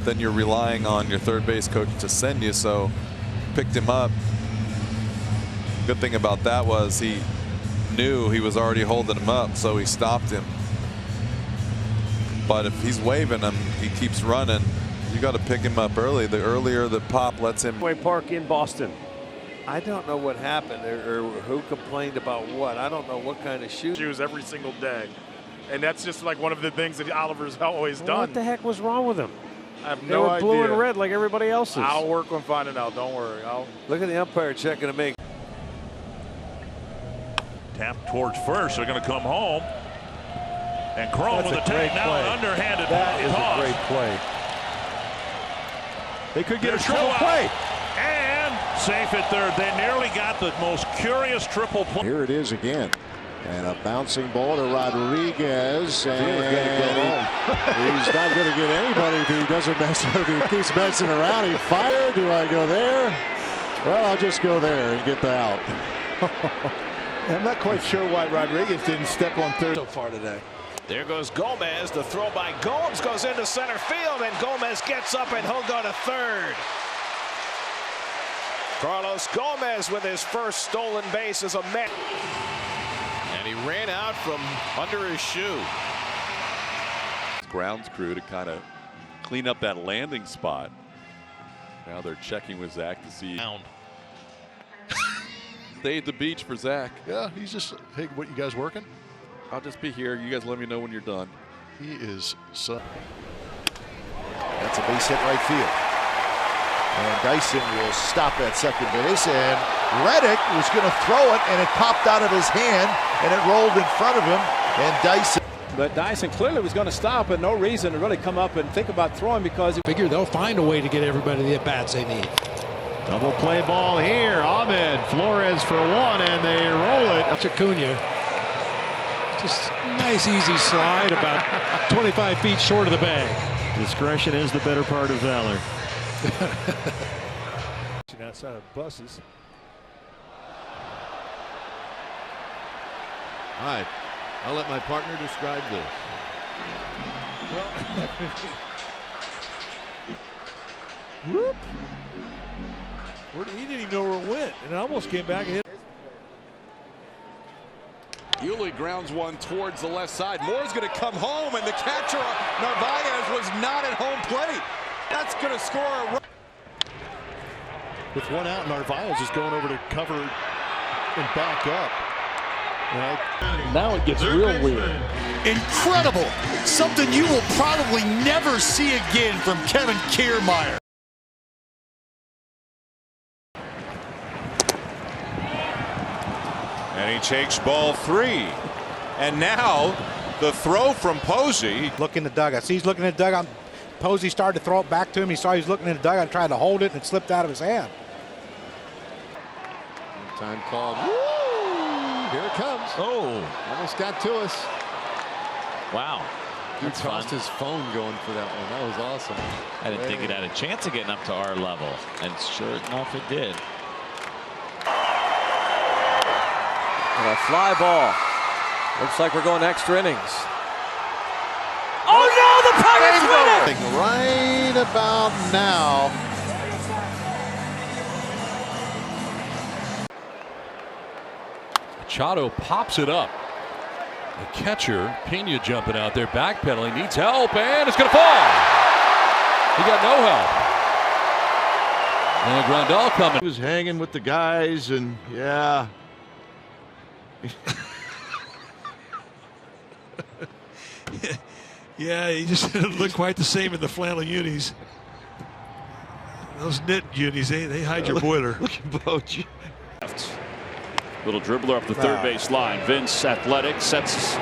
then you're relying on your third base coach to send you. So picked him up. Good thing about that was he knew he was already holding him up, so he stopped him. But if he's waving him, he keeps running. You got to pick him up early. The earlier the pop lets him. Park in Boston. I don't know what happened or who complained about what. I don't know what kind of shoes every single day. And that's just like one of the things that Oliver's always done. What the heck was wrong with him? I have They no were idea. blue and red like everybody else's. I'll work on finding out. Don't worry. Look at the umpire checking to make. Tap towards first. They're going to come home. And Chrome with a tag now, an underhanded That is toss. a great play. They could get There's a triple two play. And safe at third. They nearly got the most curious triple play. Here it is again. And a bouncing ball to Rodriguez. And he's not going to get anybody if he doesn't mess if he keeps messing around. He fired. Do I go there? Well, I'll just go there and get the out. I'm not quite sure why Rodriguez didn't step on third so far today. There goes Gomez. The throw by Gomes goes into center field, and Gomez gets up and he'll go to third. Carlos Gomez with his first stolen base as a Met. And he ran out from under his shoe. Grounds crew to kind of clean up that landing spot. Now they're checking with Zach to see. Stay at the beach for Zach. Yeah, he's just, hey, what, you guys working? I'll just be here. You guys let me know when you're done. He is so. That's a base hit right field. And Dyson will stop at second base. And Reddick was going to throw it, and it popped out of his hand, and it rolled in front of him. And Dyson. But Dyson clearly was going to stop, and no reason to really come up and think about throwing because he figure they'll find a way to get everybody the at-bats they need. Double play ball here. Ahmed Flores for one, and they roll it. Acuna. Just nice, easy slide about 25 feet short of the bag. Discretion is the better part of valor. Outside of buses. All right, I'll let my partner describe this. Whoop. He didn't even know where it went, and it almost came back and hit. Yuli grounds one towards the left side. Moore's going to come home, and the catcher Narvaez was not at home plate. That's going to score a run. With one out, Narvaez is going over to cover and back up. Right. now it gets real weird. Incredible. Something you will probably never see again from Kevin Kiermaier. And he takes ball three. And now the throw from Posey. Look in the dugout. See, he's looking in the dugout. Posey started to throw it back to him. He saw he was looking in the dugout and tried to hold it, and it slipped out of his hand. Time called. Woo! Here it comes. Oh, almost got to us. Wow. He tossed his phone going for that one. That was awesome. I didn't think it had a chance of getting up to our level, and sure enough, it did. And a fly ball. Looks like we're going extra innings. Oh no, the Pirates win it! Right about now. Machado pops it up. The catcher, Pena, jumping out there, backpedaling, needs help, and it's going to fall. He got no help. And Grandal coming. He was hanging with the guys, and yeah. Yeah, he just didn't look quite the same in the flannel unis. Those knit unis, they hide your boiler. Look at Boch. Little dribbler up the third base line. Vince, athletic, sets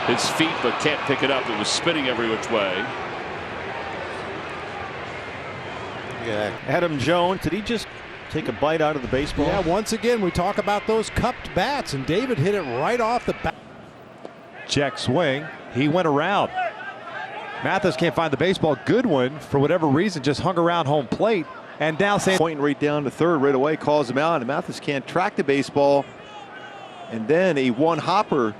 his feet but can't pick it up. It was spinning every which way. Yeah. Adam Jones, did he just take a bite out of the baseball? Yeah, once again, we talk about those cupped bats, and David hit it right off the bat. Check swing. He went around. Mathis can't find the baseball. Goodwin, for whatever reason, just hung around home plate. And now pointing right down to third right away, calls him out, and Mathis can't track the baseball. And then a one-hopper.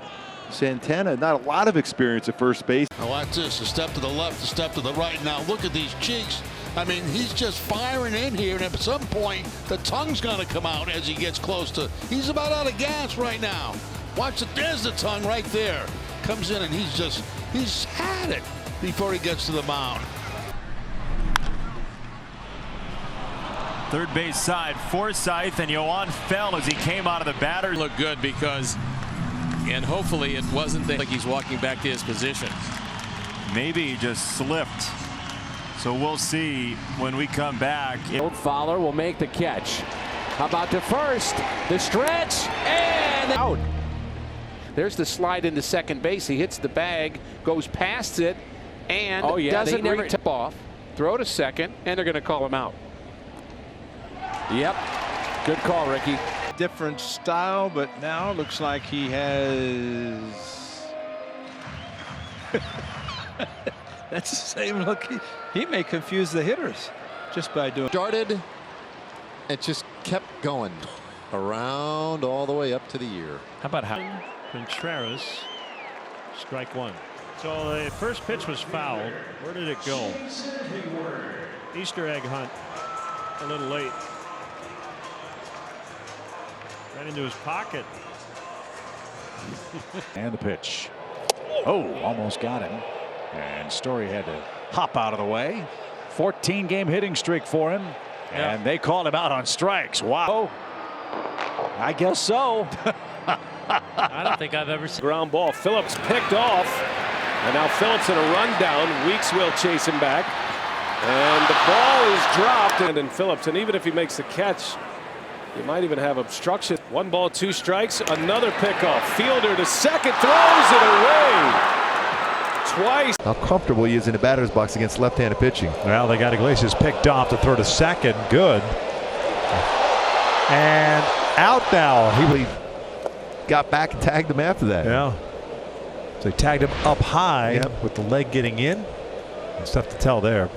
Santana, not a lot of experience at first base. Now watch this, a step to the left, a step to the right. Now look at these cheeks. I mean, he's just firing in here, and at some point, the tongue's going to come out as he gets close to. He's about out of gas right now. Watch it. There's the tongue right there. Comes in, and he's had it before he gets to the mound. Third base side, Forsythe, and Yohan fell as he came out of the batter. Look good because, and hopefully it wasn't like he's walking back to his position. Maybe he just slipped. So we'll see when we come back. Old Fowler will make the catch. How about to first? The stretch and out. There's the slide into second base. He hits the bag, goes past it, and doesn't tip off. Throw to second, and they're going to call him out. Yep. Good call, Ricky. Different style, but now it looks like he has. That's the same look. He may confuse the hitters just by doing. Started and just kept going around all the way up to the ear. How about Contreras? Strike one. So the first pitch was fouled. Where did it go? Easter egg hunt. A little late. Right into his pocket. And the pitch. Oh, almost got him. And Story had to hop out of the way. 14-game hitting streak for him. And they called him out on strikes. Wow. I guess so. I don't think I've ever seen. Ground ball. Phillips picked off. And now Phillips in a rundown. Weeks will chase him back. And the ball is dropped. And then Phillips, and even if he makes the catch, you might even have obstruction. 1 ball, 2 strikes. Another pickoff. Fielder to second, throws it away. Twice. How comfortable he is in the batter's box against left-handed pitching. Well, they got Iglesias picked off to throw to second. Good. And out now. He got back and tagged him after that. Yeah. So they tagged him up high with the leg getting in. It's tough to tell there.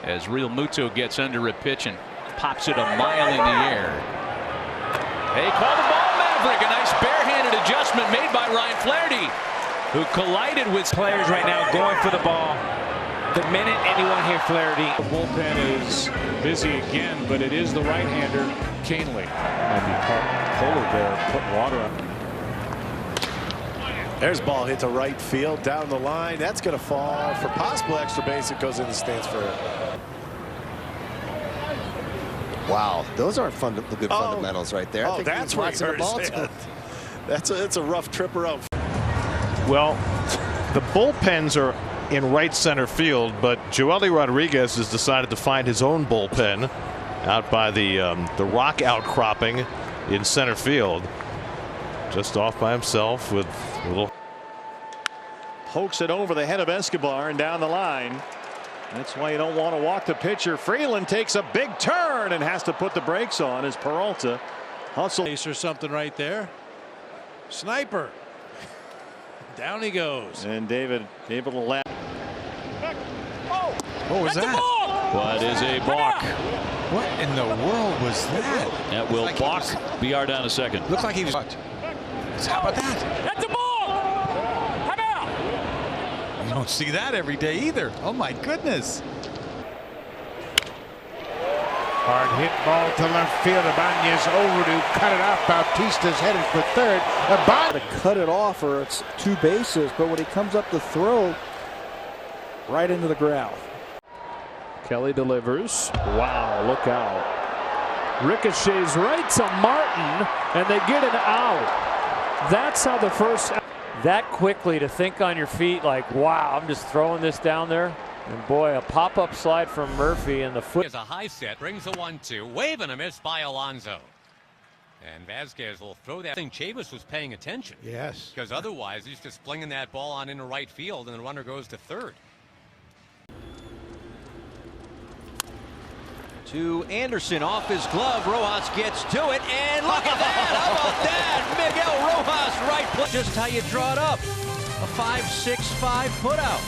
As Real Muto gets under a pitch and pops it a mile in the air. They call the ball Maverick. A nice barehanded adjustment made by Ryan Flaherty, who collided with players right now going for the ball. The minute anyone hear Flaherty. The bullpen is busy again, but it is the right-hander, Canely. Might be polar bear putting water on. There's ball hit to right field down the line. That's going to fall for possible extra base. It goes in the stands for it. Wow, those aren't good fundamentals right there. I think that's where the ball to. It's a rough tripper out. Well, the bullpens are in right center field, but Joely Rodriguez has decided to find his own bullpen out by the rock outcropping in center field. Just off by himself with a little. Pokes it over the head of Escobar and down the line. That's why you don't want to walk the pitcher. Freeland takes a big turn and has to put the brakes on as Peralta hustles. Or something right there. Sniper. Down he goes. And David able to land. What was that? What is a balk? What in the world was that? That will balk. BR down a second. Looked like he was. How about that? That's a ball. How about? You don't see that every day either. Oh my goodness. Hard hit ball to left field. Ibanez over to cut it off. Bautista's headed for third. To cut it off, or it's 2 bases, but when he comes up to throw, right into the ground. Kelly delivers. Wow, look out. Ricochets right to Martin, and they get an out. That's how the first. That quickly to think on your feet like, wow, I'm just throwing this down there. And boy, a pop-up slide from Murphy and the foot. Is a high set, brings the 1-2, waving a miss by Alonso. And Vasquez will throw that. I think Chavis was paying attention. Yes. Because otherwise, he's just flinging that ball on into right field, and the runner goes to third. To Anderson, off his glove. Rojas gets to it, and look at that! How about that? Miguel Rojas, right play. Just how you draw it up. A 5-6-5 putout.